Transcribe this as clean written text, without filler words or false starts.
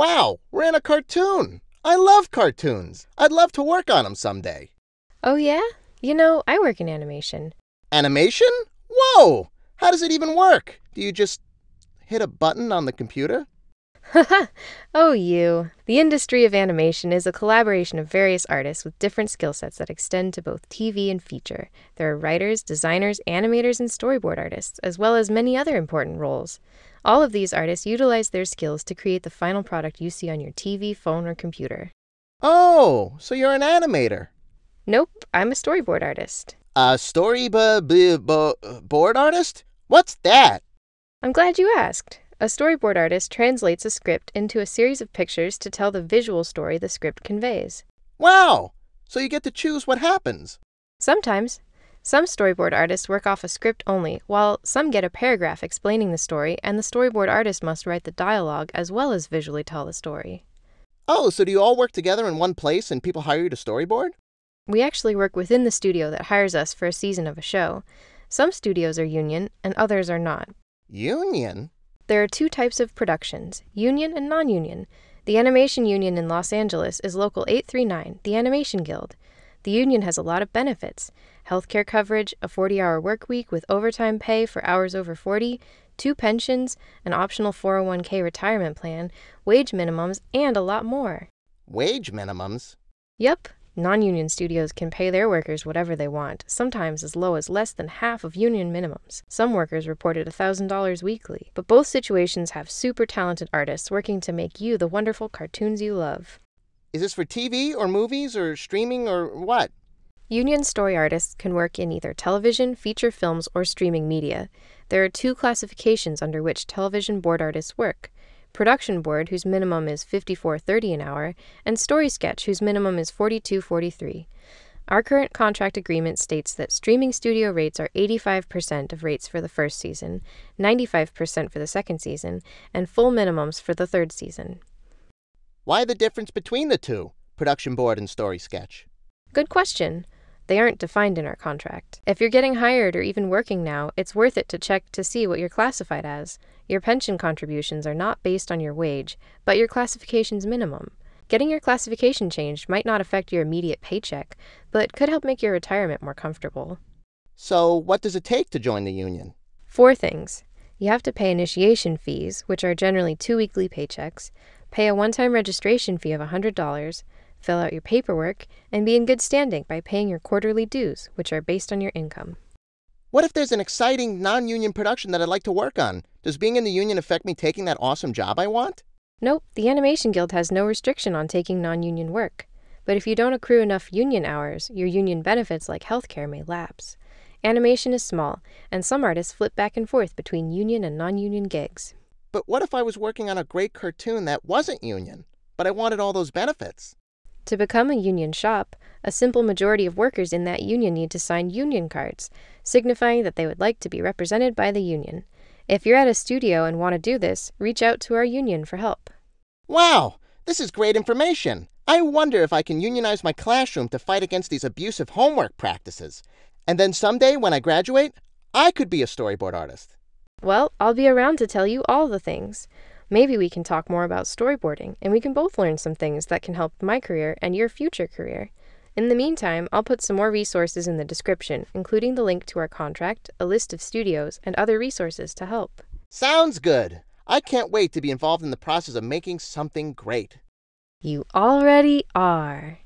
Wow, we're in a cartoon. I love cartoons. I'd love to work on them someday. Oh yeah? I work in animation. Animation? Whoa! How does it even work? Do you just hit a button on the computer? Haha. Oh, you. The industry of animation is a collaboration of various artists with different skill sets that extend to both TV and feature. There are writers, designers, animators, and storyboard artists, as well as many other important roles. All of these artists utilize their skills to create the final product you see on your TV, phone, or computer. Oh, so you're an animator. Nope, I'm a storyboard artist. A board artist? What's that? I'm glad you asked. A storyboard artist translates a script into a series of pictures to tell the visual story the script conveys. Wow! So you get to choose what happens. Sometimes. Some storyboard artists work off a script only, while some get a paragraph explaining the story, and the storyboard artist must write the dialogue as well as visually tell the story. Oh, so do you all work together in one place and people hire you to storyboard? We actually work within the studio that hires us for a season of a show. Some studios are union, and others are not. Union? There are two types of productions, union and non-union. The Animation Union in Los Angeles is Local 839, the Animation Guild. The union has a lot of benefits: healthcare coverage, a 40-hour work week with overtime pay for hours over 40, 2 pensions, an optional 401k retirement plan, wage minimums, and a lot more. Wage minimums? Yep. Non-union studios can pay their workers whatever they want, sometimes as low as less than half of union minimums. Some workers reported $1,000 weekly. But both situations have super talented artists working to make you the wonderful cartoons you love. Is this for TV or movies or streaming or what? Union story artists can work in either television, feature films, or streaming media. There are 2 classifications under which television board artists work: production board, whose minimum is $54.30 an hour, and story sketch, whose minimum is $42.43. Our current contract agreement states that streaming studio rates are 85% of rates for the first season, 95% for the second season, and full minimums for the third season. Why the difference between the two, production board and story sketch? Good question. They aren't defined in our contract. If you're getting hired or even working now, it's worth it to check to see what you're classified as. Your pension contributions are not based on your wage, but your classification's minimum. Getting your classification changed might not affect your immediate paycheck, but could help make your retirement more comfortable. So what does it take to join the union? 4 things. You have to pay initiation fees, which are generally 2 weekly paychecks, pay a one-time registration fee of $100, fill out your paperwork, and be in good standing by paying your quarterly dues, which are based on your income. What if there's an exciting non-union production that I'd like to work on? Does being in the union affect me taking that awesome job I want? Nope, the Animation Guild has no restriction on taking non-union work. But if you don't accrue enough union hours, your union benefits like healthcare may lapse. Animation is small, and some artists flip back and forth between union and non-union gigs. But what if I was working on a great cartoon that wasn't union, but I wanted all those benefits? To become a union shop, a simple majority of workers in that union need to sign union cards, signifying that they would like to be represented by the union. If you're at a studio and want to do this, reach out to our union for help. Wow, this is great information. I wonder if I can unionize my classroom to fight against these abusive homework practices. And then someday, when I graduate, I could be a storyboard artist. Well, I'll be around to tell you all the things. Maybe we can talk more about storyboarding, and we can both learn some things that can help my career and your future career. In the meantime, I'll put some more resources in the description, including the link to our contract, a list of studios, and other resources to help. Sounds good. I can't wait to be involved in the process of making something great. You already are.